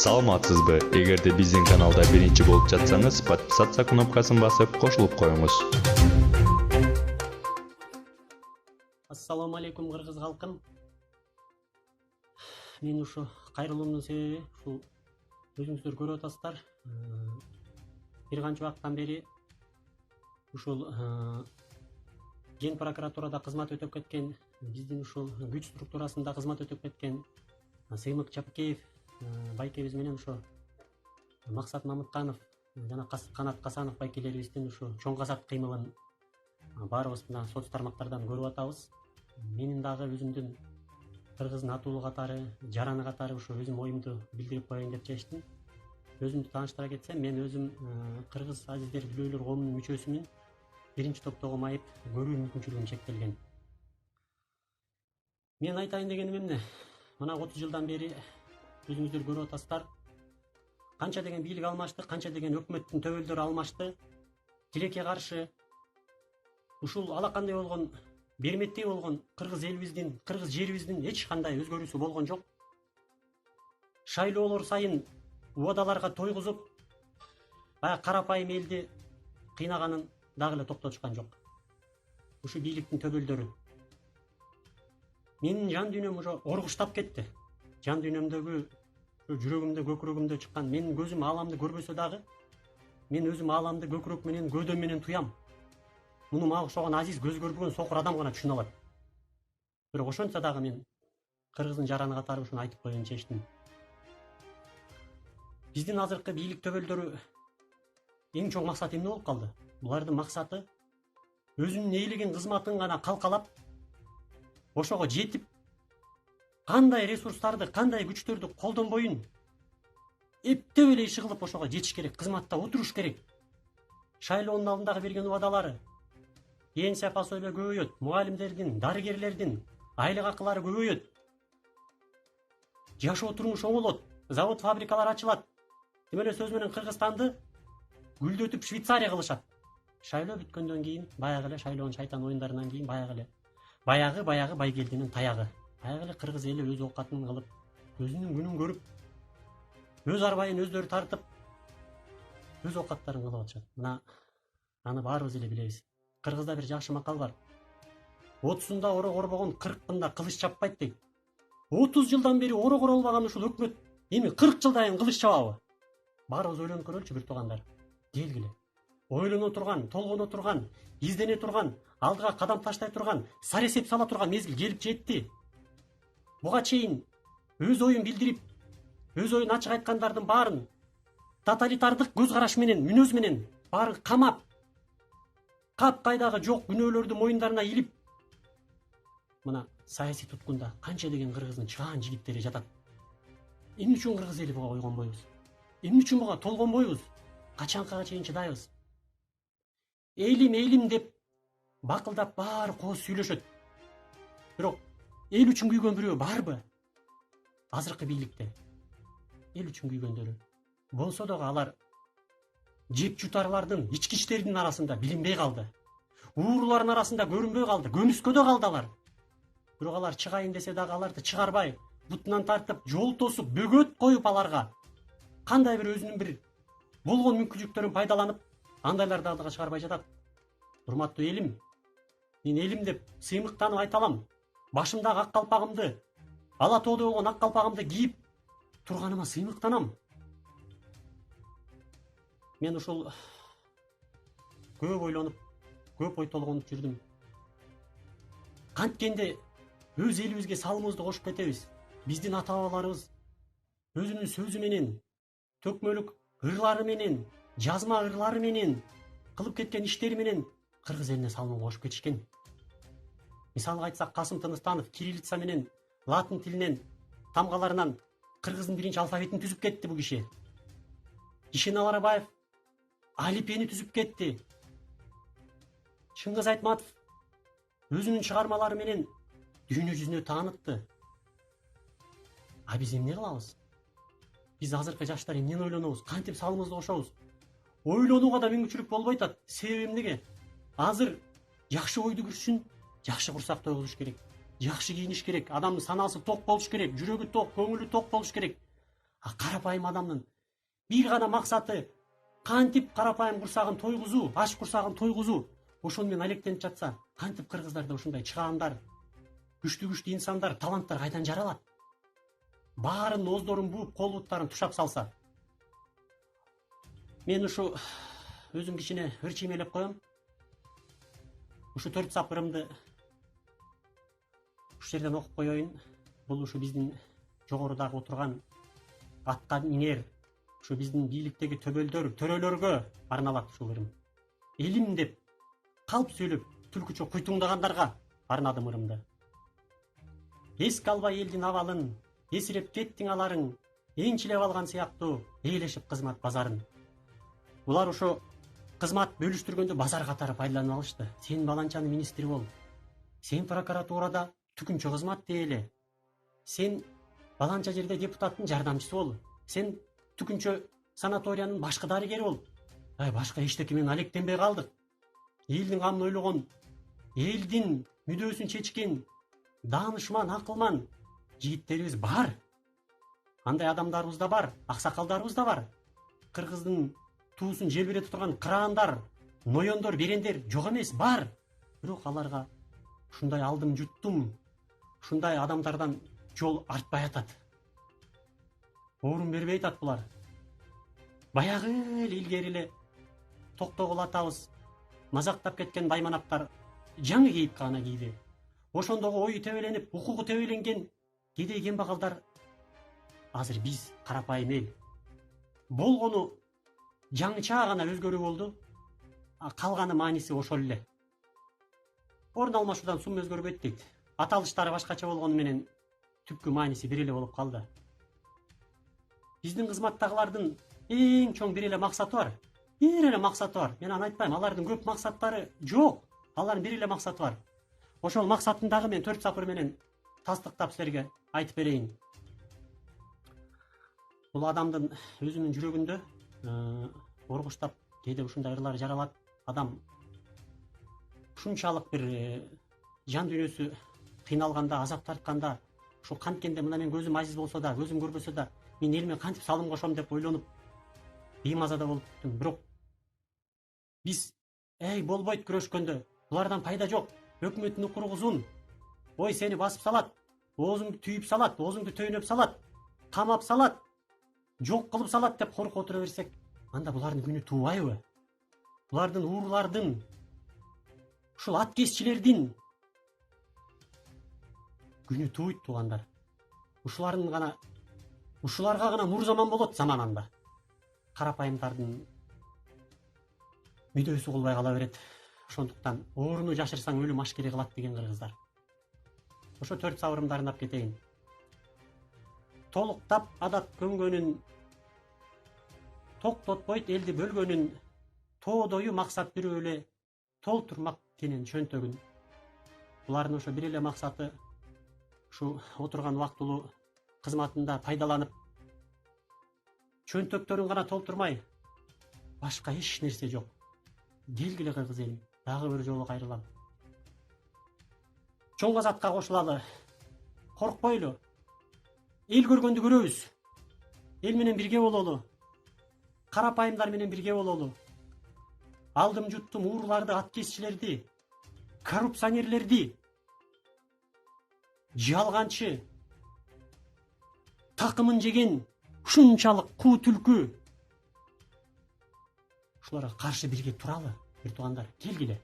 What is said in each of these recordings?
Саламатсызбы? Эгерде биздин каналда биринчи болуп жатсаңыз, подписаться кнопкасын басып кошулуп коюңуз. Ассаламу алейкум кыргыз халкым. Мен ушу кайрылуумдун себеби ушул өзүңүздөр көрүп атасыздар. Бир канча убакыттан бери ушул Ген прокуратурада кызмат өтөп кеткен, биздин ушул күч структурасында кызмат өтөп кеткен Сыймык Чапкеев байкебиз менен ошо Максат Мамытканов жана Канат Касанов байкелерибиздин ушу чоң казак кыймылын баарыбыз мына соц тармактардан көрүп атабыз. Менин дагы өзүмдүн кыргыздын атуулу катары, жараны катары ушу өзүм оюмду билдирип коеюн деп чечтим. Өзүмдү тааныштыра кетсем, мен өзүм кыргыз азиздер билүүлөр коомунун мүчөсүмүн. Биринчи топтогу майып көрүү мүмкүнчүлүгүм чектелген. Мен айтайын дегеним эмне? Мына 30 жылдан бери өзүңүздөр көрүп атасыздар. Канча деген бийлик алмашты, канча деген өкмөттүн төбөлдөрү алмашты. Тилекке каршы ушул алакандай болгон, берметтей болгон кыргыз элибиздин, кыргыз жерибиздин эч кандай өзгөрүүсү болгон жок. Шайлоолор сайын убадаларга тойгузуп, баягы карапайым элди кыйнаганын дагы эле токтотушкан жок. Ушу бийликтин төбөлдөрү. Менин жан дүйнөм уже оргуштап кетти. Жан дүйнөмдөгү, жүрөгүмдө, көкүрөгүмдө чыккан менин көзүм ааламды көрбөсө дагы, мен өзүм ааламды көкүрөк менен, көөдөм менен туям. Муну мага окшогон азиз, көз көрбөгөн сокур адам гана түшүнө алат. Бирок ошентсе дагы мен кыргыздын жараны катары ушуну айтып коеюн чечтим. Биздин азыркы бийлик төбөлдөрү эң чоң максаты эмне болуп калды? Булардын максаты өзүнүн ээлеген кызматын гана калкалап, ошого жетип, кандай ресурстарды, кандай күчтөрдү колдонбойун эптеп эле иши кылып ошого жетиш керек, кызматта отуруш керек. Шайлоонун алдындагы берген убадалары пенсия пособия көбөйөт, мугалимдердин, дарыгерлердин айлык акылары көбөйөт. Жашоо турмуш оңолот, завод, фабрикалар ачылат. Тим эле сөз менен Кыргызстанды гүлдөтүп Швейцария кылышат. Шайлоо бүткөндөн кийин, баягы эле шайлоонун шайтан оюндарынан кийин баягы байгелдинин таягы. Баягы эле кыргыз эли өз оокатын кылып, өзүнүн күнүн көрүп, өз арбайын өздөрү тартып, өз оокаттарын кылып атышат. Мына аны баарыбыз эле билебиз. Кыргызда бир жакшы макал бар. 30-сунда оро корбогон 40-ында кылыч чаппайт дейт. 30 жылдан бери оро королбаган ушул өкмөт эми 40 жылдан кылыч чабабы? Баарыбыз ойлонуп көрөлүчү бир туугандар. Келгиле. Ойлоно турган, толгоно турган, издене турган, алдыга кадам таштай турган, саресеп сала турган мезгил келип жетти. Буга чейин өз оюн билдирип, өз оюн ачык айткандардын баарын тоталитардык көз караш менен, мүнөз менен баарын камап, кайдагы жок күнөөлөрдү моюндарына илип, мына саясий туткунда канча деген кыргыздын чыгаан жигиттери жатат. Эмне үчүн кыргыз эли буга ойгонбойбуз? Эмне үчүн буга толгонбойбуз? Качанга чейин чыдайбыз? Элим деп бакылдап баары кооз сүйлөшөт. Бирок эл үчүн күйгөн бирөө барбы? Азыркы бийликте эл үчүн күйгөндөрү болсо дагы алар жеп жутарлардын, ички иштердин арасында билинбей калды. Уурулардын арасында көрүнбөй калды, көмүскөдө калды алар. Бирок алар чыгайын десе дагы аларды чыгарбай, бутунан тартып, жол тосуп, бөгөт коюп аларга кандай бир өзүнүн бир болгон мүмкүнчүлүктөрүн пайдаланып, андайларды алдыга чыгарбай жатат. Урматтуу элим, мен элим деп сыймыктанып айта алам. Башымдагы ак калпагымды, ала тоодо болгон ак калпагымды кийип турганыма сыймыктанам. Мен ушул көп ойлонуп, көп ой толгонуп жүрдүм. Канткенде өз элибизге салымыбызды кошуп кетебиз. Биздин ата бабаларыбыз өзүнүн сөзү менен, төкмөлүк ырлары менен, жазма ырлары менен, кылып кеткен иштери менен кыргыз элине салым кошуп кетишкен. Мисалга айтсак, Касым Тыныстанов кириллица менен, латын тилинен, тамгаларынан кыргыздын биринчи алфавитин түзүп кетти бул киши. Ишенал Арабаев алифбени түзүп кетти. Чыңгыз Айтматов өзүнүн чыгармалары менен дүйнө жүзүнө таанытты. А биз эмне кылабыз? Биз азыркы жаштар эмнени ойлонобуз? Кантип салымыбызды кошобуз? Ойлонууга да мүмкүнчүлүк болбой атат. Себеби эмнеге? Азыр жакшы ойду күрсүн, жакшы курсак тойгузуш керек. Жакшы кийиниш керек. Адамдын санаасы ток болуш керек, жүрөгү ток, көңүлү ток болуш керек. Карапайым адамдын бир гана максаты кантип карапайым курсагын тойгузуу, аш курсагын тойгузуу. Ошону менен алектенип жатса, кантип кыргыздарда ушундай чыгаандар, күчтүү инсандар, таланттар кайдан жаралат? Баарын оздорун бууп, кол буттарын тушап салса. Мен ушу өзүм кичине ырчыймелеп коем. Ушу 4 сапырымды ушу жерден окуп коеюн. Бул ушу биздин жогорудагы отурган атка минер, ушу биздин бийликтеги төбөлдөр, төрөлөргө арналат ушул ырым. Элим деп калп сүйлөп, түлкүчө куйтуңдагандарга арнадым ырымды. Эске албай элдин абалын, эсиреп кеттиң аларың, энчилеп алган сыяктуу ээлешип кызмат базарын. Булар ошо кызмат бөлүштүргөндө базар катары пайдаланып алышты. Сен баланчанын министри бол. Сен прокуратурада түкүнчө кызмат дээле. Сен баланча жерде депутаттын жардамчысы бол. Сен түкүнчө санаториянын башкы дарыгери бол. Башка эчтеке менен алектенбей калдык. Элдин камын ойлогон, элдин мүдөөсүн чечкен, даанышман, акылман жигиттерибиз бар. Андай адамдарыбыз да бар, аксакалдарыбыз да бар. Кыргыздын туусун желбирете турган кыраандар, ноёндор, берендер жок эмес, бар. Бирок аларга ушундай алдым жуттум, ушундай адамдардан жол артпай атат. Орун бербей атат булар. Баягы илгери эле Токтогул атабыз мазактап кеткен байманактар жаңы кейипке гана кийди. Ошондогу ою тебеленип, укугу тебеленген кедей кембагалдар азыр биз карапайым эл. Болгону жаңыча гана өзгөрүү болду. Калганы мааниси ошол эле. Орун алмашуудан сум өзгөрбөйт дейт. Аталыштары башкача болгону менен түпкү мааниси бир эле болуп калды. Биздин кызматтагылардын эң чоң бир эле максаты бар. Бир эле максаты бар. Мен аны айтпайм, алардын көп максаттары жок. Алардын бир эле максаты бар. Ошол максатын дагы мен 4 сапыр менен тастыктап силерге айтып берейин. Бул адамдын өзүнүн жүрөгүндө оргуштап кээде ушундай ырлар жаралат. Адам ушунчалык бир жан дүйнөсү кыйналганда, азап тартканда, ушу канткенде мына мен көзүм азиз болсо да, көзүм көрбөсө да, мен элиме кантип салым кошом деп ойлонуп беймазада болуп кеттим. Бирок биз болбойт күрөшкөндө, булардан пайда жок. Өкмөттүн кургузун, ой сени басып салат, оозуңду түйүп салат, оозуңду төйнөп салат, камап салат, жок кылып салат деп коркуп отура берсек, анда булардын күнү туубайбы? Булардын уурлардын, ушул ат кесчилердин күнү туйт туугандар. Ушуларга гана нур заман болот заманында. Карапайымдардын мүдөөсү кулбай кала берет. Ошондуктан ооруну жашырсаң өлүм ашкери кылат деген кыргыздар. Ошо 4 сабырымды арнап кетейин. Толуктап адат көнгөнүн, токтотпойт элди бөлгөнүн, тоодою максат бирөө эле толтурмак кенен чөнтөгүн. Булардын ошо бир эле максаты ушу отурган убактылуу кызматында пайдаланып, чөнтөктөрүн гана толтурмай, башка эч нерсе жок. Келгиле кыргыз элим, дагы бир жолу кайрылам. Чоң казатка кошулалы. Коркпойлу. Эл көргөндү көрөбүз. Эл менен бирге бололу. Карапайымдар менен бирге бололу. Алдым жуттум уурларды, ат кесчилерди, коррупционерлерди, жалганчы, такымын жеген ушунчалык куу түлкү. Ушуларга каршы бирге туралы, бир туугандар, келгиле.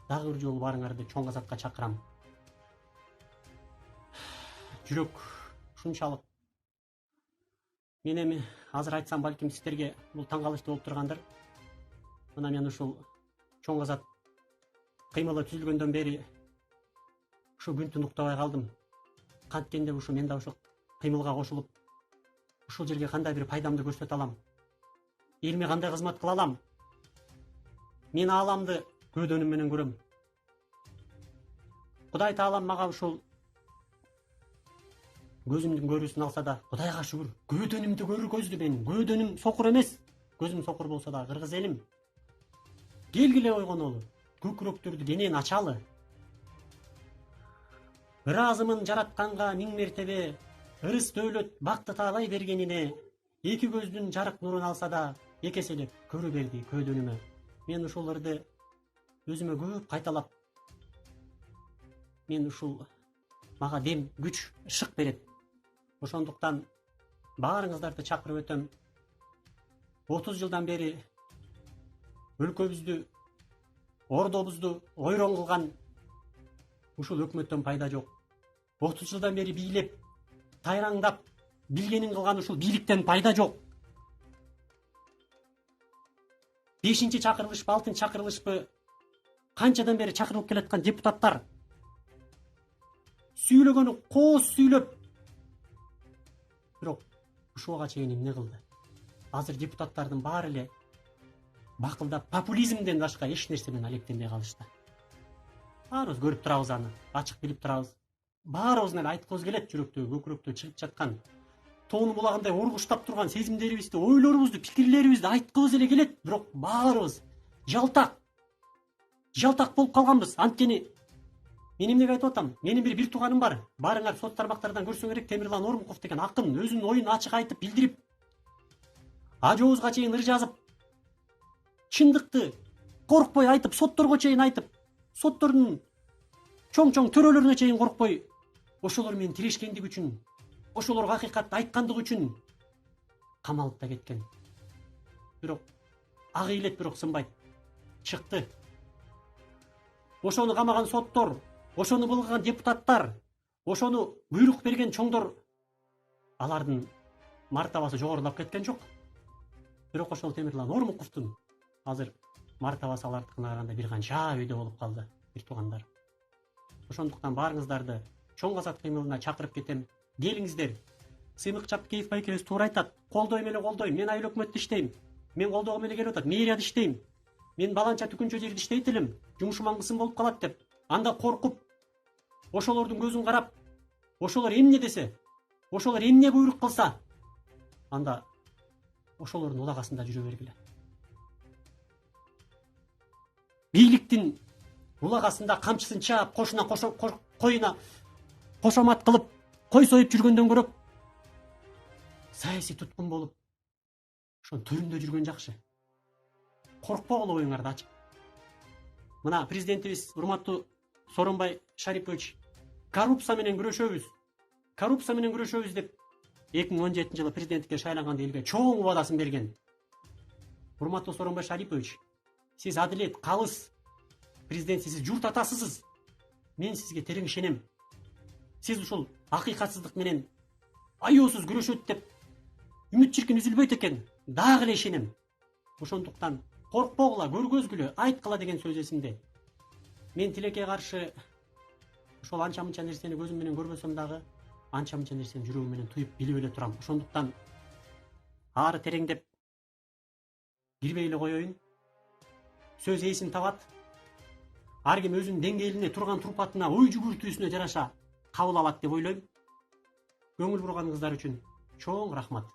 Дагы бир жолу баарыңарды чоң казатка чакырам. Жүрөк ушунчалык. Мен эми азыр айтсам балким сиздерге бул таң калыштуу болуп тургандыр. Мына мен ушул чоң казат кыймылы түзүлгөндөн бери ушу күнтүн уктабай калдым. Канткенде ушу мен да ушу кыймылга кошулуп, ушул жерге кандай бир пайдамды көрсөтө алам? Элиме кандай кызмат кыла алам? Мен ааламды көдөнүм менен көрөм. Кудай таалам мага ушул көзүмдүн көрүүсүн алса да, Кудайга шүгүр, көдөнүмдү көргөздү мен. Көдөнүм сокур эмес. Көзүм сокур болсо да, кыргыз элим. Келгиле ойгонолу. Көкүрөктөрдү кенен ачалы. Ыраазымын жаратканга миң мертебе, ырыс дөөлөт бакты таалай бергенине эки көздүн жарык нурун алса да эки эселеп көрө берди көөдөнүмө. Мен ушуларды өзүмө көп кайталап, мен ушул мага дем, күч, шык берет. Ошондуктан баарыңыздарды чакырып өтөм. 30 жылдан бери өлкөбүздү, ордобузду ойрон кылган ушул өкмөттөн пайда жок. 30 жылдан бери бийлеп, тайраңдап, билгенин кылган ушул бийликтен пайда жок. 5-чи чакырылышпы, 6-чы чакырылышпы, канчадан бери чакырылып келаткан депутаттар сүйлөгөнү кооз сүйлөп, бирок ушуга чейин эмне кылды? Азыр депутаттардын баары эле бакылдап популизмден башка эч нерседен алектенбей калышты. Баарыбыз көрүп турабыз аны, ачык билип турабыз. Баарыбыздын эле айткыбыз келет, жүрөктөгү, көкүрөктө чыгып жаткан тоонун булагындай ургуштап турган сезимдерибизди, ойлорубузду, пикирлерибизди айткыбыз эле келет, бирок баарыбыз жалтак болуп калганбыз. Анткени мен эмнеге айтып атам? Менин бир тууганым бар. Барыңар сот тармактардан көрсөң керек, Темирлан Ормуков деген акын өзүнүн оюн ачык айтып, билдирип, ажообузга чейин ыр жазып, чындыкты коркпой айтып, сотторго чейин айтып, соттордун чоң төрөлөрүнө чейин коркпой, ошолор менен тирешкендиги үчүн, ошолорго акыйкатты айткандыгы үчүн камалып да кеткен. Бирок ак ыйлет бирок сынбайт. Чыкты. Ошону камаган соттор, ошону былгаган депутаттар, ошону буйрук берген чоңдор, алардын мартабасы жогорулап кеткен жок. Бирок ошол Темирлан Ормуковдун азыр мартабасы алардыкына караганда бир канча өйдө болуп калды, бир туугандар. Ошондуктан баарыңыздарды чоң казат кыймылына чакырып кетем. Келиңиздер. Сыймык Чапкеев байкебиз туура айтат. Колдойм эле колдойм. Мен айыл өкмөттө иштейм. Мен колдогом эле келип атат. Мэрияда иштейм. Мен баланча түкүнчө жерде иштейт элем. Жумушум аңгысым болуп калат деп. Анда коркуп, ошолордун көзүн карап, ошолор эмне десе, ошолор эмне буйрук кылса, анда ошолордун улагасында жүрө бергиле. Бийликтин улагасында камчысын чаап, коюна кошомат кылып, кой союп жүргөндөн көрөп, саясий туткун болуп, ошонун төрүндө жүргөн жакшы. Коркпогула оюңарды ачык. Мына президентибиз урматтуу Сооронбай Шарипович коррупция менен күрөшөбүз деп 2017 жылы президенттикке шайланганда элге чоң убадасын берген. Урматтуу Сооронбай Шарипович, сиз адилет, калыс президент, сиз журт атасысыз. Мен сизге терең ишенем. Сиз ушул акыйкатсыздык менен аяосуз күрөшөт деп үмүт чиркин үзүлбөйт экен. Дагы эле ишенем. Ошондуктан коркпогула, көргөзгүлө, айткыла деген сөз эсимде. Мен тилекке каршы ошол анча-мынча нерсени көзүм менен көрбөсөм дагы, анча-мынча нерсени жүрөгүм менен туюп билип эле турам. Ошондуктан ары тереңдеп кирбей эле коеюн. Сөз ээсин табат. Ар ким өзүнүн деңгээлине, турган турпатына, ой жүгүртүүсүнө жараша кабыл алат деп ойлойм. Көңүл бурганыңыздар үчүн чоң рахмат.